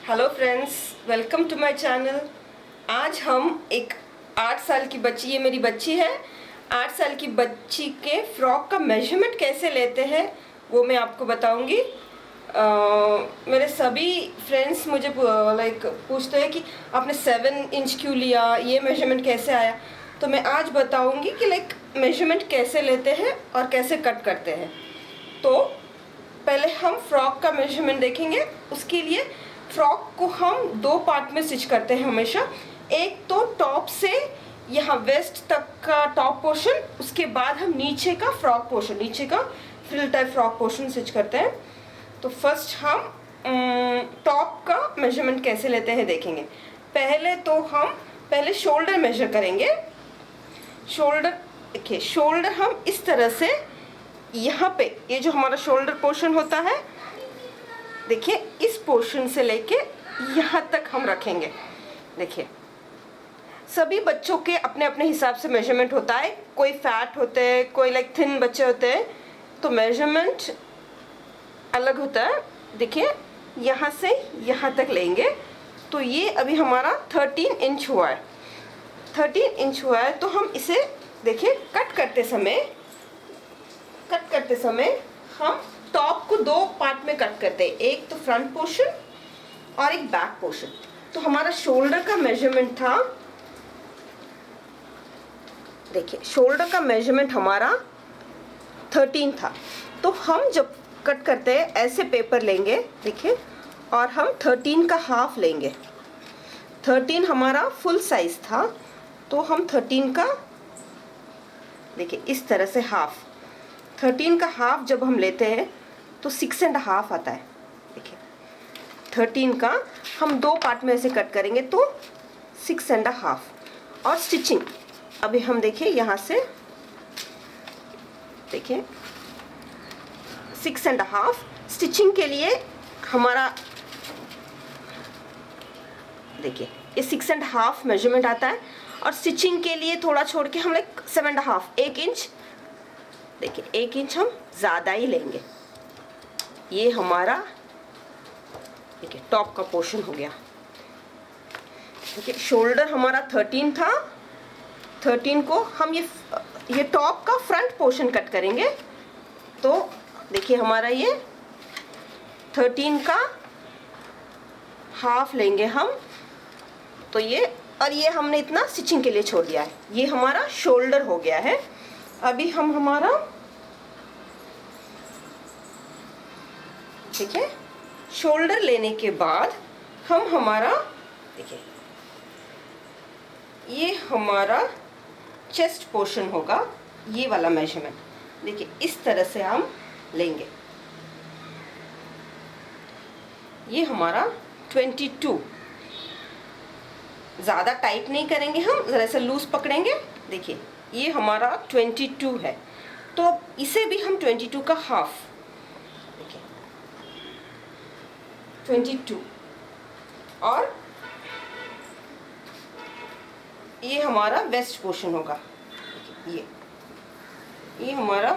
Hello friends, welcome to my channel. आज हम एक 8 साल की बच्ची, ये मेरी बच्ची है, 8 साल की बच्ची के फ्रॉक का मेजरमेंट कैसे लेते हैं वो मैं आपको बताऊंगी। मेरे सभी फ्रेंड्स मुझे पूछते हैं कि आपने 7 इंच क्यों लिया, ये मेजरमेंट कैसे आया। तो मैं आज बताऊंगी कि मेजरमेंट कैसे लेते हैं और कैसे कट करते हैं। तो पहले हम फ्रॉक का मेजरमेंट देखेंगे। उसके लिए फ्रॉक को हम 2 पार्ट में स्टिच करते हैं हमेशा। एक तो टॉप से यहाँ वेस्ट तक का टॉप पोर्शन, उसके बाद हम नीचे का फ्रॉक पोर्शन, नीचे का frill type frock portion stitch करते हैं। तो फर्स्ट हम टॉप का मेजरमेंट कैसे लेते हैं देखेंगे। पहले तो हम पहले शोल्डर मेजर करेंगे। शोल्डर देखिए, शोल्डर हम इस तरह से यहाँ पे, ये जो हमारा शोल्डर पोर्शन होता है, देखिए इस पोर्शन से लेके यहाँ तक हम रखेंगे। देखिए सभी बच्चों के अपने अपने हिसाब से मेजरमेंट होता है। कोई फैट होते हैं, कोई थिन बच्चे होते हैं, तो मेजरमेंट अलग होता है। देखिए यहाँ से यहाँ तक लेंगे, तो ये अभी हमारा 13 इंच हुआ है। 13 इंच हुआ है तो हम इसे देखिए कट करते समय हम टॉप को 2 पार्ट में कट करते हैं, एक तो फ्रंट पोर्शन और एक बैक पोर्शन। तो हमारा शोल्डर का मेजरमेंट था, देखिए शोल्डर का मेजरमेंट हमारा 13 था। तो हम जब कट करते हैं ऐसे पेपर लेंगे, देखिए, और हम 13 का हाफ लेंगे। 13 हमारा फुल साइज था, तो हम 13 का देखिए इस तरह से हाफ, 13 का हाफ जब हम लेते हैं तो 6.5 आता है। देखिए 13 का हम 2 पार्ट में ऐसे कट करेंगे तो 6.5। और स्टिचिंग अभी हम देखिए यहाँ से, देखिए 6.5 स्टिचिंग के लिए हमारा, देखिए ये 6.5 मेजरमेंट आता है। और स्टिचिंग के लिए थोड़ा छोड़ के हम 7.5, 1 इंच, देखिए 1 इंच हम ज़्यादा ही लेंगे। ये हमारा देखिए टॉप का पोर्शन हो गया। देखिए शोल्डर हमारा 13 था, 13 को हम ये टॉप का फ्रंट पोर्शन कट करेंगे। तो देखिए हमारा ये 13 का हाफ लेंगे हम, तो ये, और ये हमने इतना स्टिचिंग के लिए छोड़ दिया है। ये हमारा शोल्डर हो गया है। अभी हम हमारा ठीक है, शोल्डर लेने के बाद हम हमारा देखिए ये हमारा चेस्ट पोर्शन होगा, ये वाला मेजरमेंट देखिए इस तरह से हम लेंगे। ये हमारा 22, ज़्यादा टाइट नहीं करेंगे, हम ज़रा सा लूज पकड़ेंगे। देखिए ये हमारा 22 है, तो इसे भी हम 22 का हाफ, देखिए 22, और ये हमारा वेस्ट पोर्शन होगा। ये हमारा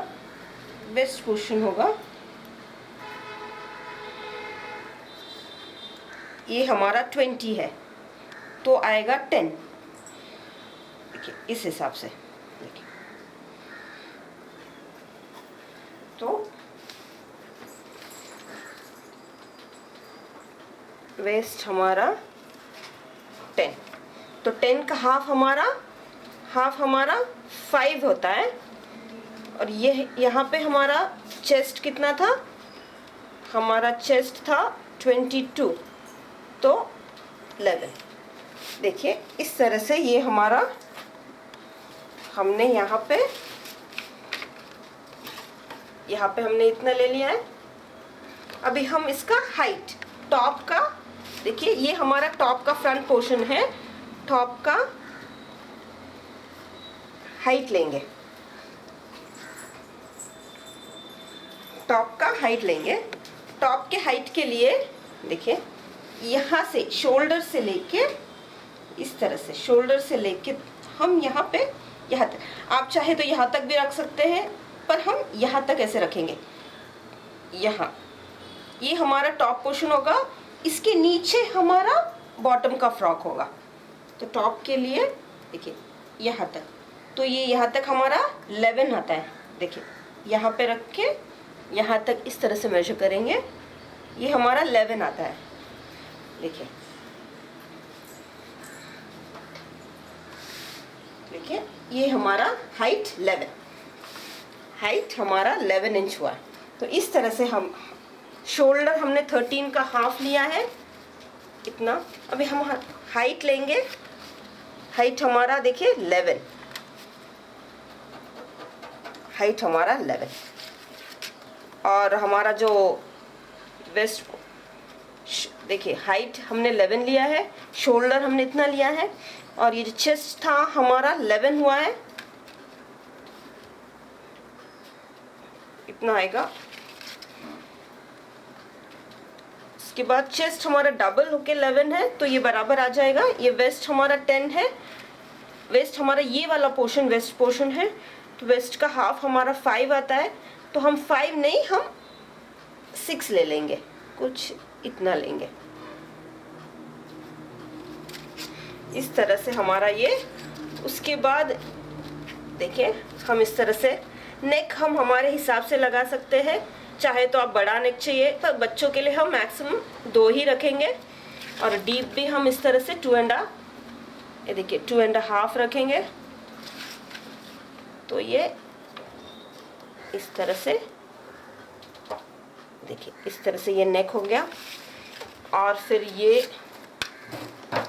वेस्ट पोर्शन होगा। ये हमारा 20 है, तो आएगा 10, देखिए इस हिसाब से। देखिए तो वेस्ट हमारा 10, तो 10 का हाफ हमारा 5 होता है। और ये यहाँ पे हमारा चेस्ट कितना था, हमारा चेस्ट था 22, तो 11। देखिए इस तरह से ये हमारा, हमने यहाँ पे हमने इतना ले लिया है। अभी हम इसका हाइट, टॉप का, देखिए ये हमारा टॉप का फ्रंट पोर्शन है, टॉप का हाइट लेंगे, टॉप का हाइट लेंगे। टॉप के हाइट के लिए देखिए यहाँ से शोल्डर से लेके इस तरह से, शोल्डर से लेके हम यहाँ पे, यहाँ तक, आप चाहे तो यहाँ तक भी रख सकते हैं, पर हम यहाँ तक ऐसे रखेंगे। यहाँ ये हमारा टॉप पोर्शन होगा, इसके नीचे हमारा बॉटम का फ्रॉक होगा। तो टॉप के लिए देखिए यहाँ तक, तो ये यहाँ तक हमारा 11 आता है। देखिए यहाँ पे रख के यहाँ तक इस तरह से मेजर करेंगे, ये हमारा 11 आता है। देखिए देखिए ये हमारा हाइट 11, हाइट हमारा 11 इंच हुआ। तो इस तरह से हम शोल्डर हमने 13 का हाफ लिया है इतना। अभी हम हाइट लेंगे, हाइट हमारा देखिए 11, हाइट हमारा 11, और हमारा जो वेस्ट देखिए हाइट हमने 11 लिया है, शोल्डर हमने इतना लिया है, और ये जो चेस्ट था हमारा 11 हुआ है, इतना आएगा। इसके बाद चेस्ट हमारा डबल होके 11 है, तो ये बराबर आ जाएगा। ये वेस्ट हमारा 10 है, वेस्ट हमारा ये वाला पोर्शन वेस्ट पोर्शन है, तो वेस्ट का हाफ हमारा 5 आता है। तो हम 5 नहीं, हम 6 ले लेंगे, कुछ इतना लेंगे। इस तरह से हमारा ये, उसके बाद देखिए हम इस तरह से नेक हम हमारे हिसाब से लगा सकते हैं। चाहे तो आप बड़ा नेक चाहिए, पर बच्चों के लिए हम मैक्सिमम 2 ही रखेंगे। और डीप भी हम इस तरह से 2.5, ये देखिए 2.5 रखेंगे। तो ये इस तरह से देखिए, इस तरह से ये नेक हो गया। और फिर ये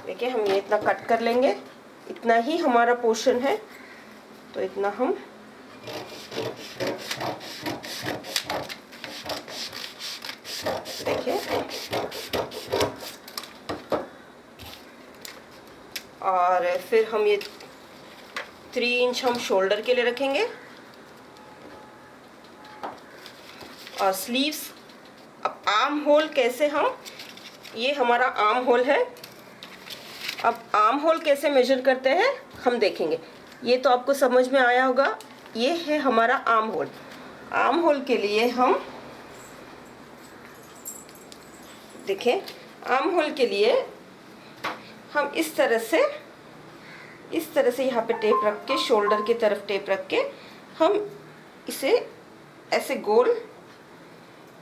देखिए हम ये इतना कट कर लेंगे, इतना ही हमारा पोर्शन है, तो इतना हम देखिए। और फिर हम ये 3 इंच हम शोल्डर के लिए रखेंगे। और स्लीव्स, अब आर्म होल कैसे हम, ये हमारा आर्म होल है। अब आर्म होल कैसे मेजर करते हैं हम देखेंगे। ये तो आपको समझ में आया होगा, ये है हमारा आर्म होल। आर्म होल के लिए हम देखें, आर्म होल के लिए हम इस तरह से यहाँ पे टेप रख के, शोल्डर की तरफ टेप रख के हम इसे ऐसे गोल,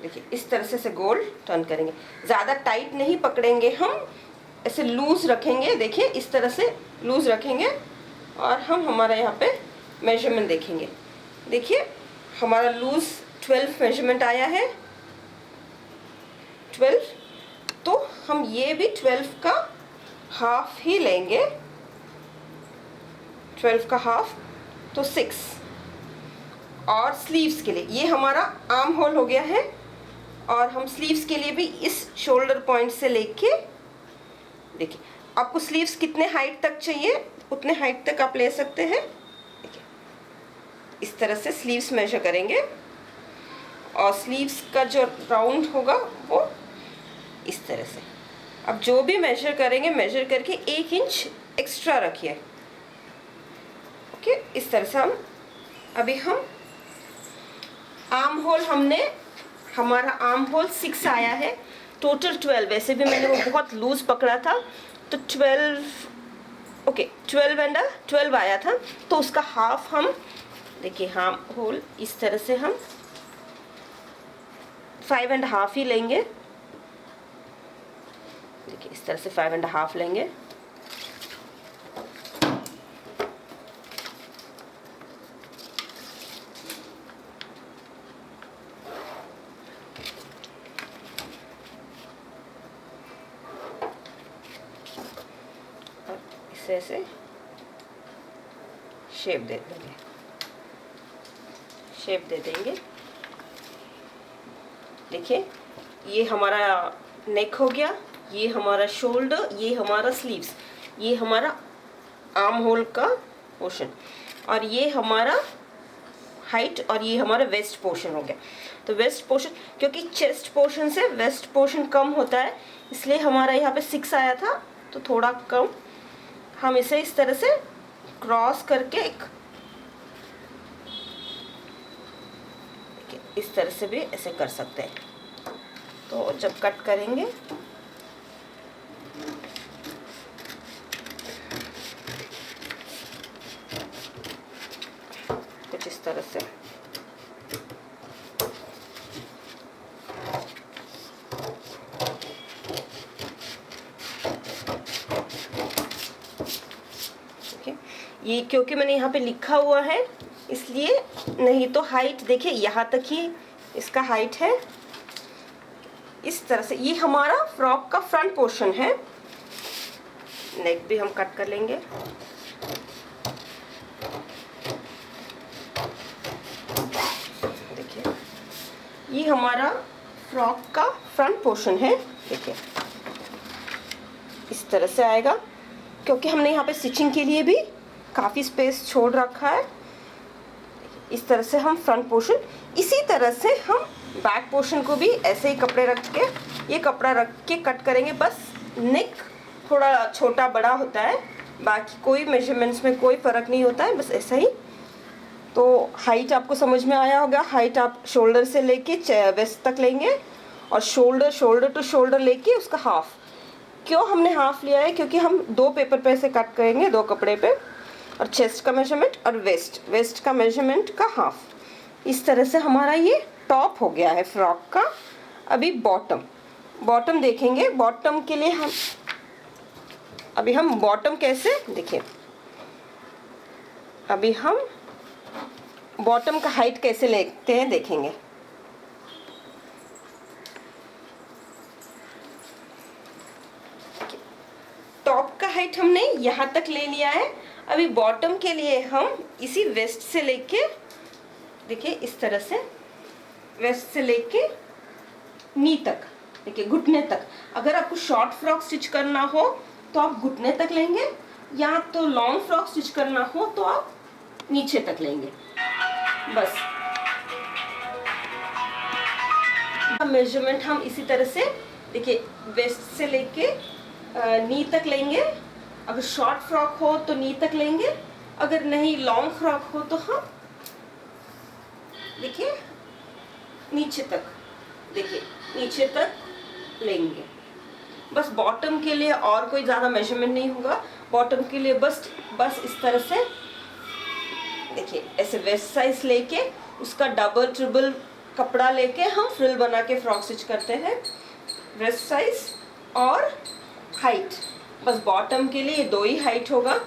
देखिए इस तरह से गोल टर्न करेंगे। ज़्यादा टाइट नहीं पकड़ेंगे, हम ऐसे लूज रखेंगे। देखिए इस तरह से लूज रखेंगे, और हम हमारा यहाँ पे मेजरमेंट देखेंगे। देखिए हमारा लूज 12 मेजरमेंट आया है, 12। तो हम ये भी 12 का हाफ ही लेंगे, 12 का हाफ, तो 6। और स्लीव्स के लिए ये हमारा आर्म होल हो गया है। और हम स्लीव्स के लिए भी इस शोल्डर पॉइंट से लेके, देखिए आपको स्लीव्स कितने हाइट तक चाहिए उतने हाइट तक आप ले सकते हैं। देखिए इस तरह से स्लीव्स मेजर करेंगे, और स्लीव्स का जो राउंड होगा वो इस तरह से। अब जो भी मेजर करेंगे, मेजर करके 1 इंच एक्स्ट्रा रखिए। ओके, इस तरह से अभी हम आर्म होल, हमारा आर्म होल 6 आया है, टोटल 12। वैसे भी मैंने वो बहुत लूज पकड़ा था, तो 12, ओके 12 आया था। तो उसका हाफ हम देखिए, आर्म होल इस तरह से हम 5.5 ही लेंगे। देखिए इस तरह से 5.5 लेंगे। और इसे ऐसे शेप दे देंगे, देखिए ये हमारा नेक हो गया, ये हमारा शोल्डर, ये हमारा स्लीव्स, ये हमारा आर्म होल का पोर्शन, और ये हमारा हाइट, और ये हमारा वेस्ट पोर्शन हो गया। तो वेस्ट पोर्शन, क्योंकि चेस्ट पोर्शन से वेस्ट पोर्शन कम होता है, इसलिए हमारा यहाँ पे 6 आया था, तो थोड़ा कम। हम इसे इस तरह से क्रॉस करके इस तरह से भी ऐसे कर सकते हैं। तो जब कट करेंगे ये क्योंकि मैंने यहाँ पे लिखा हुआ है इसलिए, नहीं तो हाइट देखिए यहाँ तक ही इसका हाइट है। इस तरह से ये हमारा फ्रॉक का फ्रंट पोर्शन है। नेक भी हम कट कर लेंगे। देखिए ये हमारा फ्रॉक का फ्रंट पोर्शन है। देखिए इस तरह से आएगा, क्योंकि हमने यहाँ पे स्टिचिंग के लिए भी काफ़ी स्पेस छोड़ रखा है। इस तरह से हम फ्रंट पोर्शन, इसी तरह से हम बैक पोर्शन को भी ऐसे ही कपड़े रख के, ये कपड़ा रख के कट करेंगे। बस नेक थोड़ा छोटा बड़ा होता है, बाकी कोई मेजरमेंट्स में कोई फ़र्क नहीं होता है, बस ऐसा ही। तो हाइट आपको समझ में आया होगा। हाइट आप शोल्डर से लेके वेस्ट तक लेंगे और शोल्डर टू शोल्डर लेके उसका हाफ। क्यों हमने हाफ लिया है? क्योंकि हम 2 पेपर पे से कट करेंगे, 2 कपड़े पे, और चेस्ट का मेजरमेंट और वेस्ट का मेजरमेंट का हाफ। इस तरह से हमारा ये टॉप हो गया है फ्रॉक का। अभी बॉटम देखेंगे। बॉटम के लिए हम बॉटम कैसे, देखिए अभी हम बॉटम का हाइट कैसे लेते हैं देखेंगे। टॉप का हाइट हमने यहाँ तक ले लिया है। अभी बॉटम के लिए हम इसी वेस्ट से लेके, देखिए इस तरह से वेस्ट से लेके नी तक, देखिए घुटने तक। अगर आपको शॉर्ट फ्रॉक स्टिच करना हो तो आप घुटने तक लेंगे, या तो लॉन्ग फ्रॉक स्टिच करना हो तो आप नीचे तक लेंगे। बस मेजरमेंट हम इसी तरह से, देखिए वेस्ट से लेके नी तक लेंगे। अगर शॉर्ट फ्रॉक हो तो नी तक लेंगे, अगर नहीं लॉन्ग फ्रॉक हो तो हम देखिए नीचे तक, देखिए नीचे तक लेंगे। बस बॉटम के लिए और कोई ज़्यादा मेजरमेंट नहीं होगा। बॉटम के लिए बस इस तरह से, देखिए ऐसे वेस्ट साइज लेके उसका डबल ट्रिपल कपड़ा लेके हम फ्रिल बना के फ्रॉक स्टिच करते हैं। वेस्ट साइज और हाइट, बस बॉटम के लिए ये 2 ही हाइट होगा।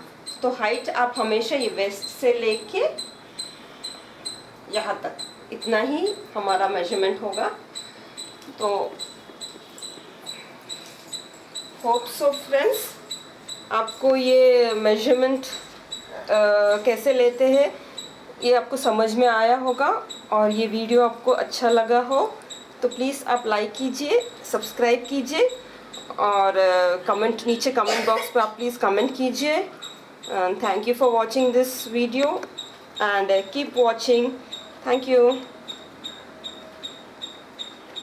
तो हाइट आप हमेशा ये वेस्ट से लेके यहाँ तक, इतना ही हमारा मेजरमेंट होगा। तो होप सो फ्रेंड्स, आपको ये मेजरमेंट कैसे लेते हैं ये आपको समझ में आया होगा, और ये वीडियो आपको अच्छा लगा हो तो प्लीज़ आप लाइक कीजिए, सब्सक्राइब कीजिए, और कमेंट, नीचे कमेंट बॉक्स पर आप प्लीज़ कमेंट कीजिए। Thank you for watching this video and keep watching. Thank you.